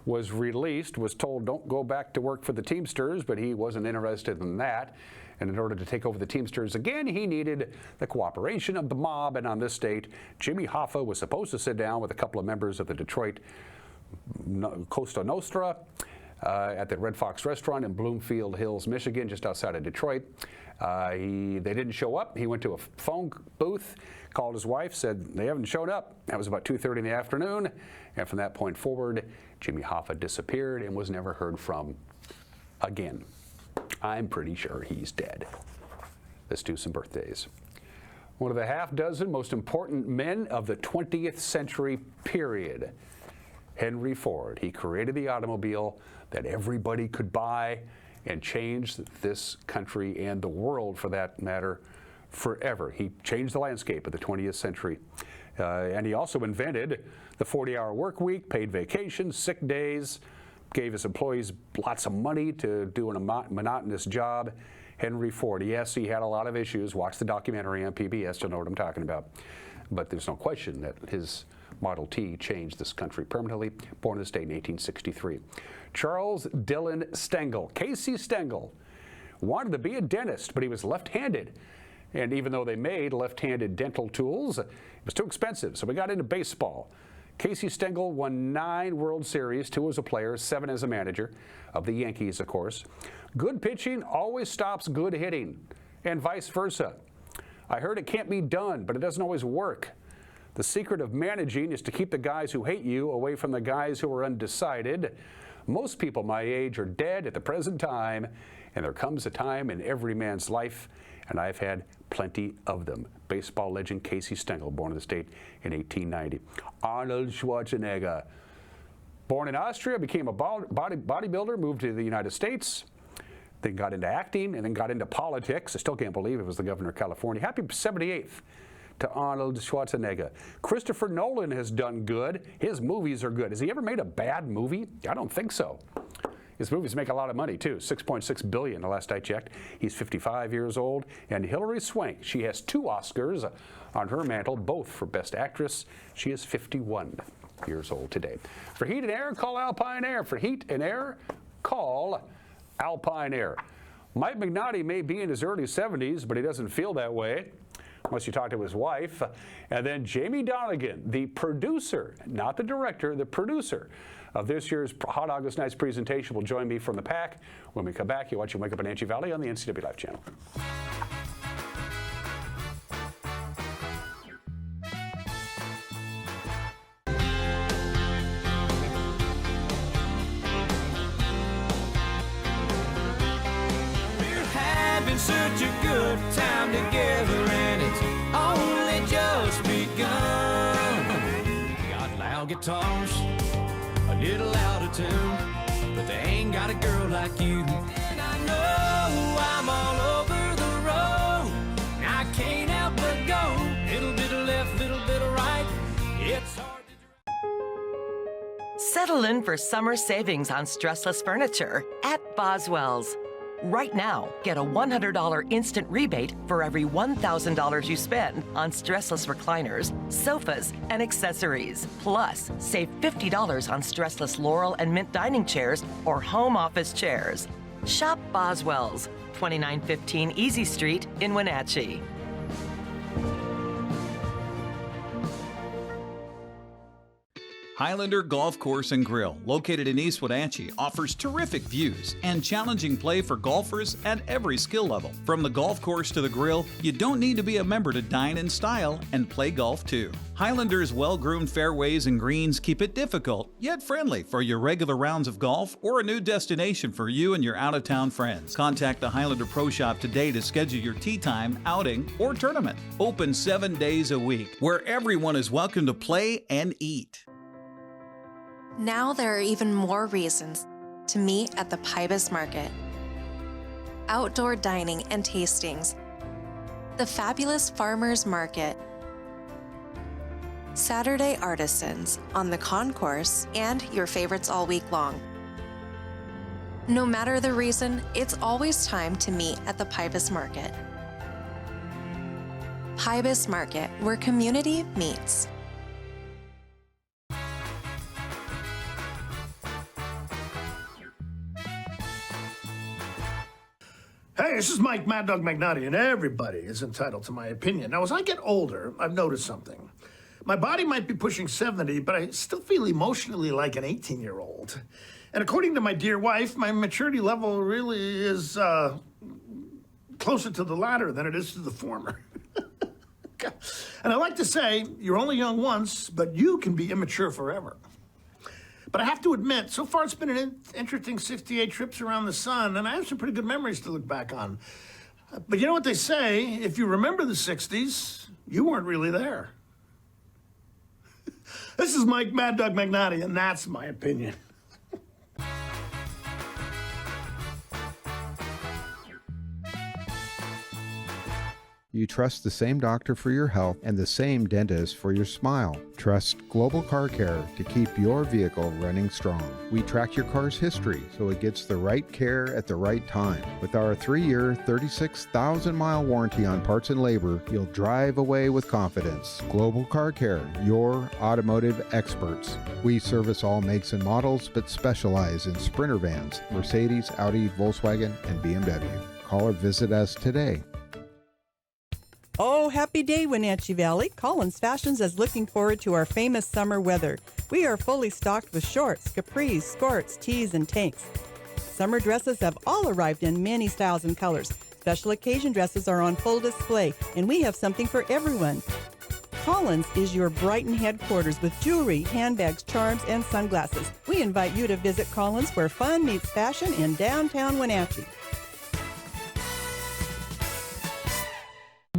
was released, was told don't go back to work for the Teamsters, but he wasn't interested in that. And in order to take over the Teamsters again, he needed the cooperation of the mob. And on this date, Jimmy Hoffa was supposed to sit down with a couple of members of the Detroit Costa Nostra at the Red Fox restaurant in Bloomfield Hills, Michigan, just outside of Detroit. They didn't show up. He went to a phone booth, called his wife, said they haven't showed up. That was about 2:30 in the afternoon. And from that point forward, Jimmy Hoffa disappeared and was never heard from again. I'm pretty sure he's dead. Let's do some birthdays. One of the half dozen most important men of the 20th century period, Henry Ford. He created the automobile that everybody could buy and changed this country and the world, for that matter, forever. He changed the landscape of the 20th century. And he also invented the 40-hour work week, paid vacations, sick days, gave his employees lots of money to do a monotonous job. Henry Ford, yes, he had a lot of issues. Watch the documentary on PBS, you'll know what I'm talking about. But there's no question that his Model T changed this country permanently. Born this day in 1863. Charles Dillon Stengel, Casey Stengel, wanted to be a dentist, but he was left-handed. And even though they made left-handed dental tools, it was too expensive, so we got into baseball. Casey Stengel won 9 World Series, 2 as a player, 7 as a manager of the Yankees, of course. Good pitching always stops good hitting, and vice versa. I heard it can't be done, but it doesn't always work. The secret of managing is to keep the guys who hate you away from the guys who are undecided. Most people my age are dead at the present time, and there comes a time in every man's life, and I've had plenty of them. Baseball legend Casey Stengel, born in the state in 1890. Arnold Schwarzenegger, born in Austria, became a bodybuilder, moved to the United States, then got into acting, and then got into politics. I still can't believe it was the governor of California. Happy 78th to Arnold Schwarzenegger. Christopher Nolan has done good. His movies are good. Has he ever made a bad movie? I don't think so. His movies make a lot of money, too. $6.6 billion the last I checked. He's 55 years old. And Hilary Swank, she has 2 Oscars on her mantle, both for Best Actress. She is 51 years old today. For heat and air, call Alpine Air. For heat and air, call Alpine Air. Mike McNaughty may be in his early 70s, but he doesn't feel that way unless you talk to his wife. And then Jamie Donegan, the producer, not the director, the producer of this year's Hot August Nights presentation, will join me from the Pack. When we come back, you're watching Wake Up in Wenatchee Valley on the NCWLIFE channel. Such a good time together, and it's only just begun. Got loud guitars, a little out of tune, but they ain't got a girl like you. And I know I'm all over the road, I can't help but go. Little bit of left, little bit of right, it's hard to... Settle in for summer savings on stressless furniture at Boswell's. Right now, get a $100 instant rebate for every $1,000 you spend on stressless recliners, sofas, and accessories. Plus, save $50 on stressless Laurel and Mint dining chairs or home office chairs. Shop Boswell's, 2915 Easy Street in Wenatchee. Highlander Golf Course and Grill, located in East Wenatchee, offers terrific views and challenging play for golfers at every skill level. From the golf course to the grill, you don't need to be a member to dine in style and play golf too. Highlander's well-groomed fairways and greens keep it difficult, yet friendly for your regular rounds of golf or a new destination for you and your out-of-town friends. Contact the Highlander Pro Shop today to schedule your tee time, outing, or tournament. Open 7 days a week, where everyone is welcome to play and eat. Now there are even more reasons to meet at the Pybus Market. Outdoor dining and tastings, the fabulous Farmers Market, Saturday artisans on the concourse, and your favorites all week long. No matter the reason, it's always time to meet at the Pybus Market. Pybus Market, where community meets. Hey, this is Mike Mad Dog McNaughty, and everybody is entitled to my opinion. Now, as I get older, I've noticed something. My body might be pushing 70, but I still feel emotionally like an 18-year-old. And according to my dear wife, my maturity level really is closer to the latter than it is to the former. And I like to say, you're only young once, but you can be immature forever. But I have to admit, so far it's been an interesting 68 trips around the sun, and I have some pretty good memories to look back on. But you know what they say, if you remember the 60s, you weren't really there. This is Mike Mad Dog McNaughty, and that's my opinion. You trust the same doctor for your health and the same dentist for your smile. Trust Global Car Care to keep your vehicle running strong. We track your car's history so it gets the right care at the right time. With our 3-year, 36,000-mile warranty on parts and labor, you'll drive away with confidence. Global Car Care, your automotive experts. We service all makes and models, but specialize in Sprinter vans, Mercedes, Audi, Volkswagen, and BMW. Call or visit us today. Oh, happy day, Wenatchee Valley. Collins Fashions is looking forward to our famous summer weather. We are fully stocked with shorts, capris, skirts, tees, and tanks. Summer dresses have all arrived in many styles and colors. Special occasion dresses are on full display, and we have something for everyone. Collins is your Brighton headquarters with jewelry, handbags, charms, and sunglasses. We invite you to visit Collins, where fun meets fashion in downtown Wenatchee.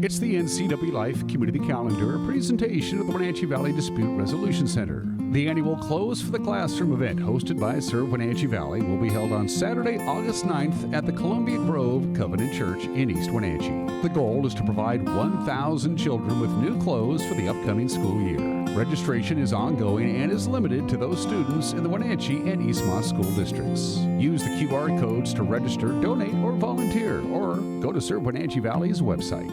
It's the NCWLIFE Community Calendar, a presentation of the Wenatchee Valley Dispute Resolution Center. The annual Close for the Classroom event, hosted by Serve Wenatchee Valley, will be held on Saturday, August 9th at the Columbia Grove Covenant Church in East Wenatchee. The goal is to provide 1,000 children with new clothes for the upcoming school year. Registration is ongoing and is limited to those students in the Wenatchee and Eastmont school districts. Use the QR codes to register, donate, or volunteer, or go to Serve Wenatchee Valley's website.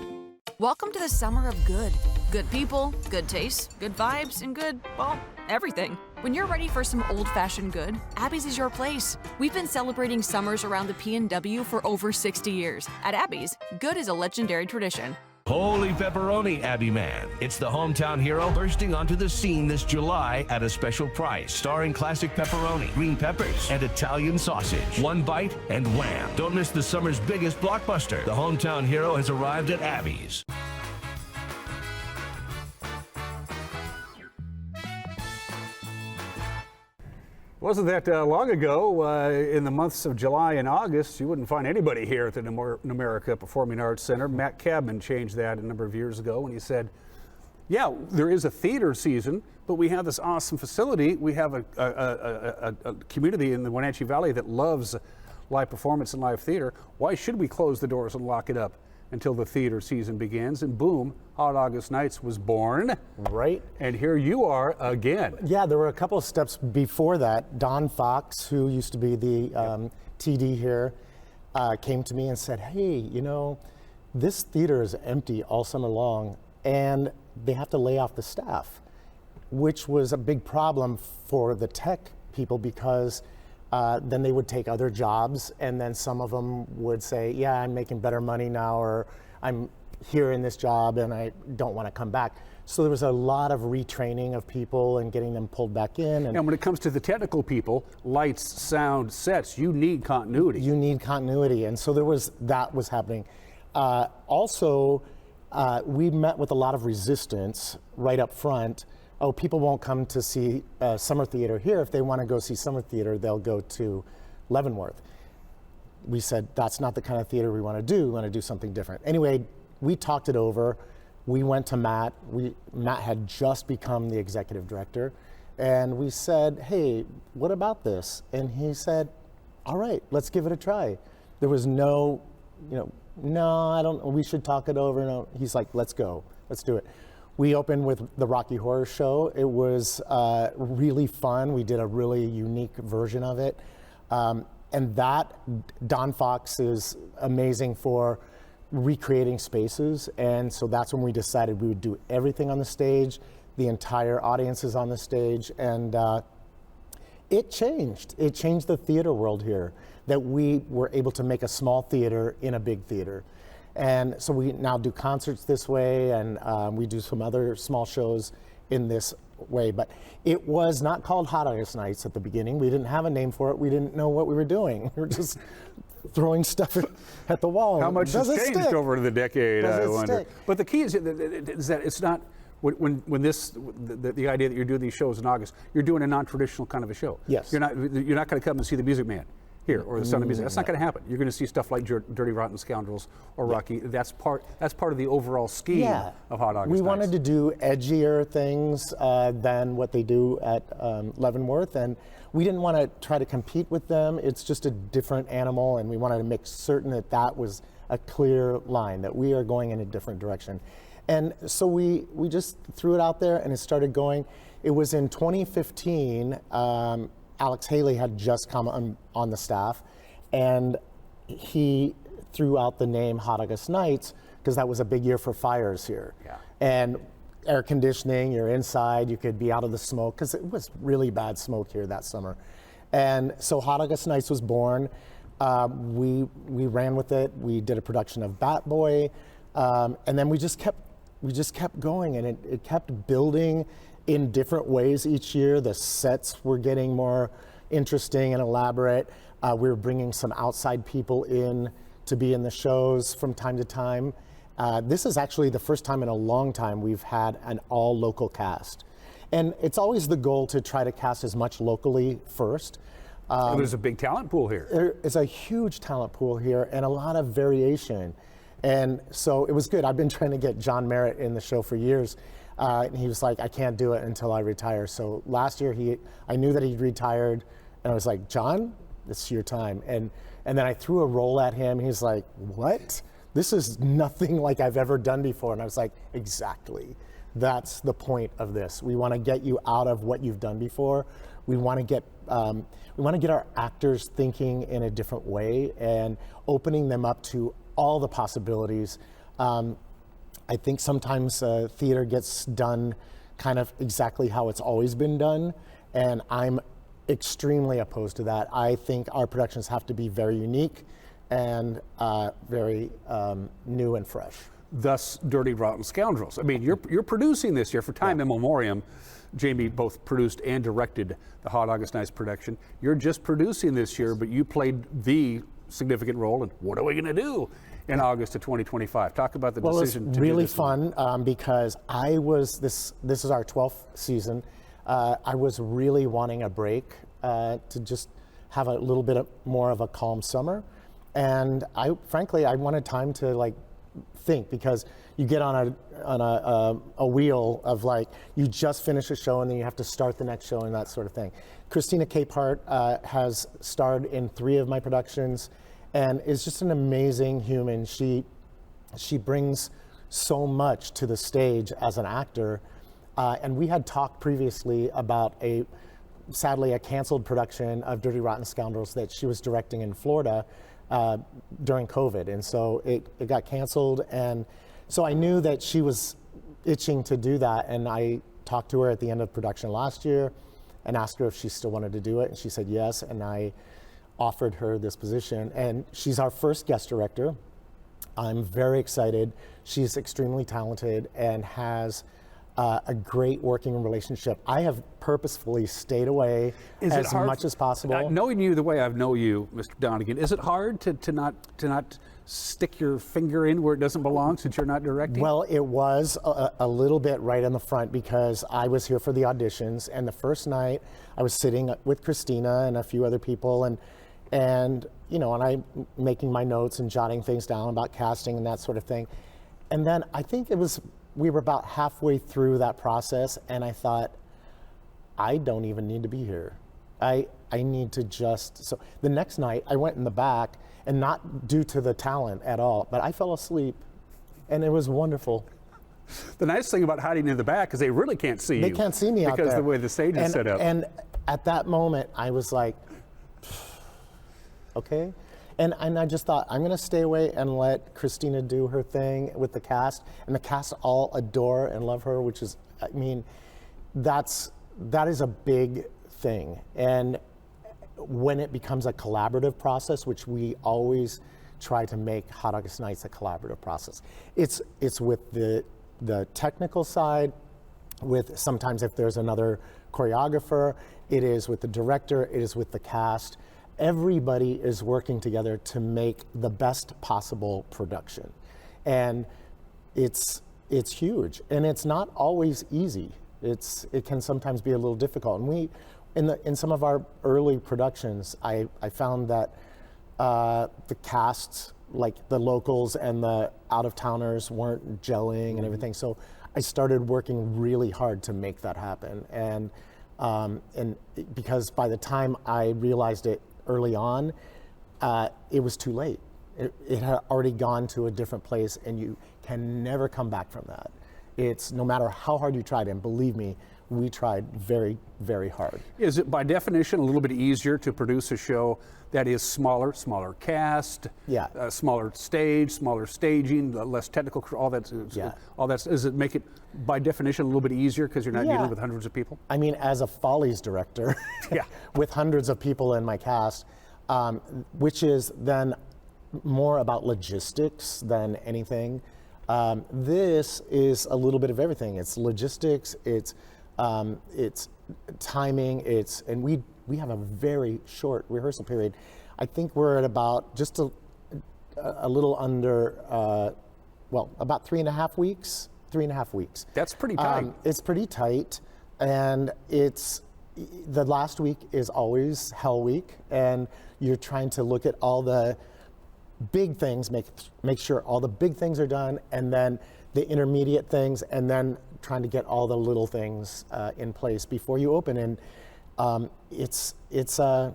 Welcome to the summer of good. Good people, good taste, good vibes, and good, well, everything. When you're ready for some old-fashioned good, Abby's is your place. We've been celebrating summers around the P&W for over 60 years. At Abby's, good is a legendary tradition. Holy pepperoni, Abby Man. It's the hometown hero bursting onto the scene this July at a special price, starring classic pepperoni, green peppers, and Italian sausage. One bite and wham. Don't miss the summer's biggest blockbuster. The hometown hero has arrived at Abby's. Wasn't that long ago, in the months of July and August, you wouldn't find anybody here at the Numerica Performing Arts Center. Matt Cabman changed that a number of years ago when he said, yeah, there is a theater season, but we have this awesome facility. We have a community in the Wenatchee Valley that loves live performance and live theater. Why should we close the doors and lock it up until the theater season begins? And boom, Hot August Nights was born. Right. And here you are again. Yeah, there were a couple of steps before that. Don Fox, who used to be the TD here, came to me and said, hey, you know, this theater is empty all summer long and they have to lay off the staff, which was a big problem for the tech people because then they would take other jobs, and then some of them would say, yeah, I'm making better money now, or I'm here in this job and I don't want to come back. So there was a lot of retraining of people and getting them pulled back in. And when it comes to the technical people, lights, sound, sets, you need continuity. You need continuity, and so that was happening. Also, we met with a lot of resistance right up front. Oh, people won't come to see summer theater here. If they want to go see summer theater, they'll go to Leavenworth. We said, that's not the kind of theater we want to do. We want to do something different. Anyway, we talked it over. We went to Matt. Matt had just become the executive director. And we said, hey, what about this? And he said, all right, let's give it a try. There was no, I don't, we should talk it over. No. He's like, let's go, let's do it. We opened with the Rocky Horror Show. It was really fun. We did a really unique version of it. And that, Don Fox is amazing for recreating spaces. And so that's when we decided we would do everything on the stage. The entire audience is on the stage. And it changed. It changed the theater world here, that we were able to make a small theater in a big theater. And so we now do concerts this way, and we do some other small shows in this way. But it was not called Hot August Nights at the beginning. We didn't have a name for it. We didn't know what we were doing. We were just throwing stuff at the wall. How much has changed over the decade, I wonder. Stick? But the key is that it's not, when the idea that you're doing these shows in August, you're doing a non-traditional kind of a show. Yes. You're not going to come and see the Music Man here or the Sound of Music. That's not going to happen. You're going to see stuff like Dirty Rotten Scoundrels or Rocky. That's part of the overall scheme of Hot August We Nights. wanted to do edgier things than what they do at Leavenworth, and we didn't want to try to compete with them. It's just a different animal, and we wanted to make certain that was a clear line, that we are going in a different direction. And so we just threw it out there, and it started going. It was in 2015. Alex Haley had just come on the staff, and he threw out the name Hot August Nights because that was a big year for fires here. Yeah. And air conditioning, you're inside, you could be out of the smoke, because it was really bad smoke here that summer. And so Hot August Nights was born. We ran with it. We did a production of Bat Boy, and then we just kept going, and it kept building in different ways each year. The sets were getting more interesting and elaborate. We were bringing some outside people in to be in the shows from time to time. This is actually the first time in a long time we've had an all local cast. And it's always the goal to try to cast as much locally first. There's a big talent pool here. There is a huge talent pool here and a lot of variation. And so it was good. I've been trying to get John Merritt in the show for years. And he was like, I can't do it until I retire. So last year, I knew that he'd retired. And I was like, John, it's your time. And then I threw a role at him. He's like, what? This is nothing like I've ever done before. And I was like, exactly. That's the point of this. We want to get you out of what you've done before. We want to get our actors thinking in a different way and opening them up to all the possibilities. I think sometimes theater gets done kind of exactly how it's always been done, and I'm extremely opposed to that. I think our productions have to be very unique and very new and fresh. Thus, Dirty Rotten Scoundrels. I mean, you're producing this year for time in memoriam. Jamie both produced and directed the Hot August Nights production. You're just producing this year, but you played the significant role in what are we going to do in August of 2025? Talk about the decision. Well, it's really fun because this is our 12th season. I was really wanting a break to just have a little bit more of a calm summer. And frankly, I wanted time to think, because you get on a wheel of you just finish a show and then you have to start the next show and that sort of thing. Christina Capehart has starred in 3 of my productions and is just an amazing human. She brings so much to the stage as an actor. And we had talked previously about sadly a canceled production of Dirty Rotten Scoundrels that she was directing in Florida during COVID. And so it got canceled. And so I knew that she was itching to do that. And I talked to her at the end of production last year and asked her if she still wanted to do it. And she said yes. And I offered her this position. And she's our first guest director. I'm very excited. She's extremely talented and has a great working relationship. I have purposefully stayed away as much as possible. Knowing you the way I know you, Mr. Donegan, is it hard to not stick your finger in where it doesn't belong since you're not directing? Well, it was a little bit right on the front because I was here for the auditions, and the first night I was sitting with Christina and a few other people, and I'm making my notes and jotting things down about casting and that sort of thing. And then I think we were about halfway through that process, and I thought, I don't even need to be here. I need to so the next night I went in the back, and not due to the talent at all, but I fell asleep, and it was wonderful. The nice thing about hiding in the back is they really can't see you. They can't see me out there. Because the way the stage is set up. And at that moment, I was like, okay. And I just thought, I'm going to stay away and let Christina do her thing with the cast. And the cast all adore and love her, which is, that is a big thing. And when it becomes a collaborative process, which we always try to make Hot August Nights a collaborative process, it's with the technical side, with sometimes if there's another choreographer, it is with the director, it is with the cast. Everybody is working together to make the best possible production. And it's huge, and it's not always easy. It can sometimes be a little difficult. And in some of our early productions, I found that the casts, like the locals and the out-of-towners, weren't gelling and everything. So I started working really hard to make that happen. And because by the time I realized it early on, it was too late. It had already gone to a different place, and you can never come back from that. It's no matter how hard you tried, and believe me, we tried very, very hard. Is it by definition a little bit easier to produce a show that is smaller cast, smaller stage, smaller staging, less technical, all that? All that. Does it make it by definition a little bit easier because you're not dealing with hundreds of people? I mean, as a Follies director, with hundreds of people in my cast, which is then more about logistics than anything. This is a little bit of everything. It's logistics, it's timing, and we have a very short rehearsal period. I think we're at about just a little under, about 3.5 weeks. 3.5 weeks. That's pretty tight. It's pretty tight, and the last week is always Hell Week, and you're trying to look at all the big things, make sure all the big things are done, and then the intermediate things, and then trying to get all the little things in place before you open. And it's a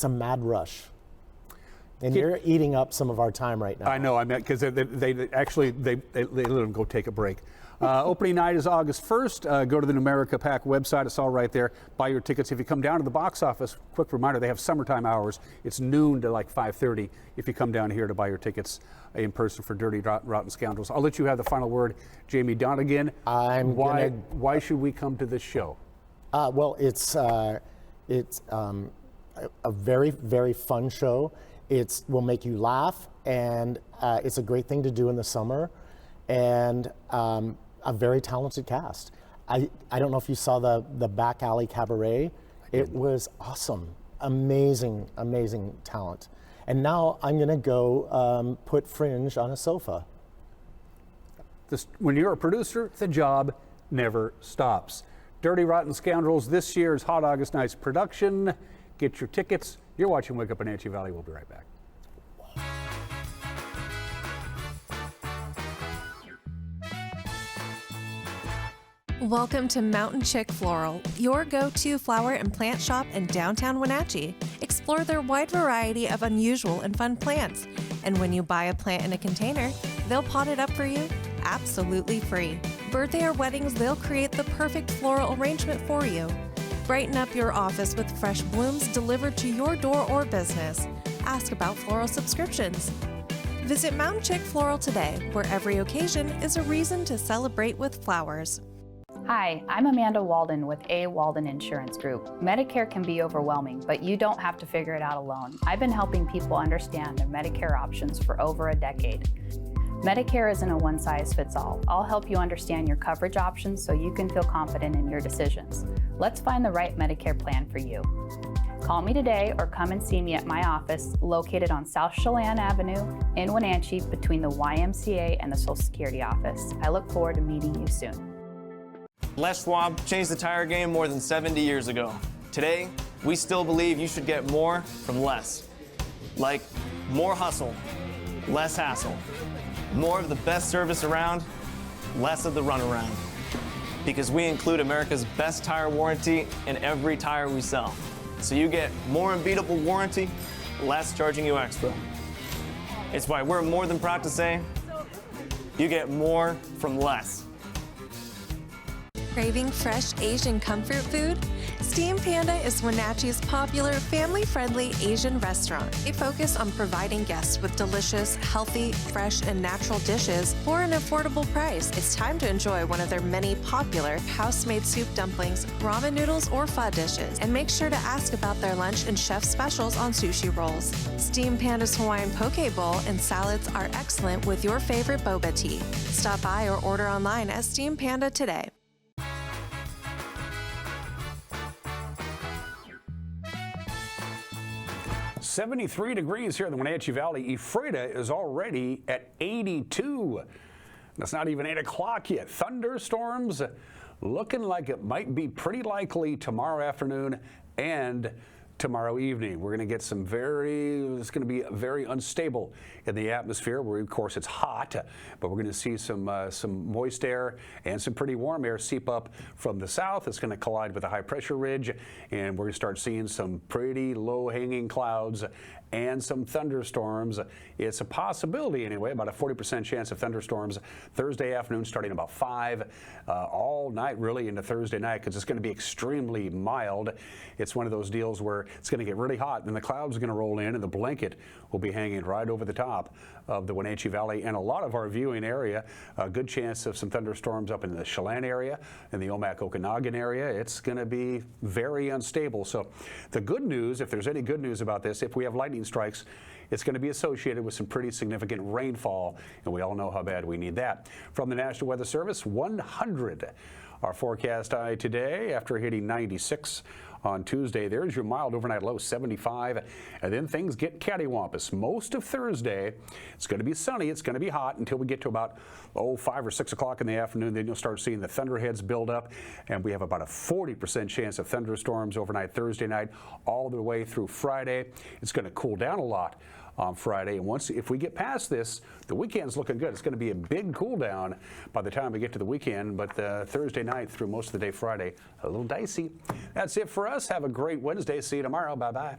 mad rush. And you're eating up some of our time right now. I know, I mean, because they let them go take a break. Opening night is August 1st. Go to the Numerica Pack website. It's all right there. Buy your tickets. If you come down to the box office, quick reminder, they have summertime hours. It's noon to like 5:30 if you come down here to buy your tickets in person for Dirty Rotten Scoundrels. I'll let you have the final word, Jamie Donegan. Why should we come to this show? Well, it's a very, very fun show. It will make you laugh, and it's a great thing to do in the summer, and a very talented cast. I don't know if you saw the Back Alley Cabaret. It was awesome. Amazing, amazing talent. And now I'm going to go put Fringe on a sofa. When you're a producer, the job never stops. Dirty Rotten Scoundrels, this year's Hot August Nights production. Get your tickets. You're watching Wake Up Wenatchee Valley. We'll be right back. Welcome to Mountain Chick Floral, your go-to flower and plant shop in downtown Wenatchee. Explore their wide variety of unusual and fun plants. And when you buy a plant in a container, they'll pot it up for you absolutely free. Birthday or weddings, they'll create the perfect floral arrangement for you. Brighten up your office with fresh blooms delivered to your door or business. Ask about floral subscriptions. Visit Mountain Chick Floral today, where every occasion is a reason to celebrate with flowers. Hi, I'm Amanda Walden with A. Walden Insurance Group. Medicare can be overwhelming, but you don't have to figure it out alone. I've been helping people understand their Medicare options for over a decade. Medicare isn't a one-size-fits-all. I'll help you understand your coverage options so you can feel confident in your decisions. Let's find the right Medicare plan for you. Call me today or come and see me at my office located on South Chelan Avenue in Wenatchee between the YMCA and the Social Security office. I look forward to meeting you soon. Les Schwab changed the tire game more than 70 years ago. Today, we still believe you should get more from less. Like more hustle, less hassle. More of the best service around, less of the runaround. Because we include America's best tire warranty in every tire we sell. So you get more unbeatable warranty, less charging you extra. It's why we're more than proud to say, you get more from less. Craving fresh Asian comfort food? Steam Panda is Wenatchee's popular family-friendly Asian restaurant. They focus on providing guests with delicious, healthy, fresh, and natural dishes for an affordable price. It's time to enjoy one of their many popular house-made soup dumplings, ramen noodles, or pho dishes. And make sure to ask about their lunch and chef specials on sushi rolls. Steam Panda's Hawaiian poke bowl and salads are excellent with your favorite boba tea. Stop by or order online at Steam Panda today. 73 degrees here in the Wenatchee Valley. Ephrata is already at 82. It's not even 8 o'clock yet. Thunderstorms looking like it might be pretty likely tomorrow afternoon and tomorrow evening. We're going to get it's going to be very unstable in the atmosphere where, of course, it's hot, but we're going to see some moist air and some pretty warm air seep up from the south. It's going to collide with a high pressure ridge, and we're going to start seeing some pretty low hanging clouds and some thunderstorms. It's a possibility anyway, about a 40% chance of thunderstorms Thursday afternoon starting about 5 all night really into Thursday night because it's going to be extremely mild. It's one of those deals where it's going to get really hot and the clouds are going to roll in and the blanket will be hanging right over the top of the Wenatchee Valley and a lot of our viewing area. A good chance of some thunderstorms up in the Chelan area and the Omak-Okanagan area. It's going to be very unstable. So the good news, if there's any good news about this, if we have lightning strikes, it's going to be associated with some pretty significant rainfall, and we all know how bad we need that. From the National Weather Service, 100. Our forecast high today after hitting 96 on Tuesday. There's your mild overnight low, 75, and then things get cattywampus. Most of Thursday, it's going to be sunny, it's going to be hot until we get to about 5 or 6 o'clock in the afternoon. Then you'll start seeing the thunderheads build up, and we have about a 40% chance of thunderstorms overnight Thursday night all the way through Friday. It's going to cool down a lot on Friday. And if we get past this, the weekend's looking good. It's going to be a big cool down by the time we get to the weekend, but Thursday night through most of the day Friday, a little dicey. That's it for us. Have a great Wednesday. See you tomorrow. Bye-bye.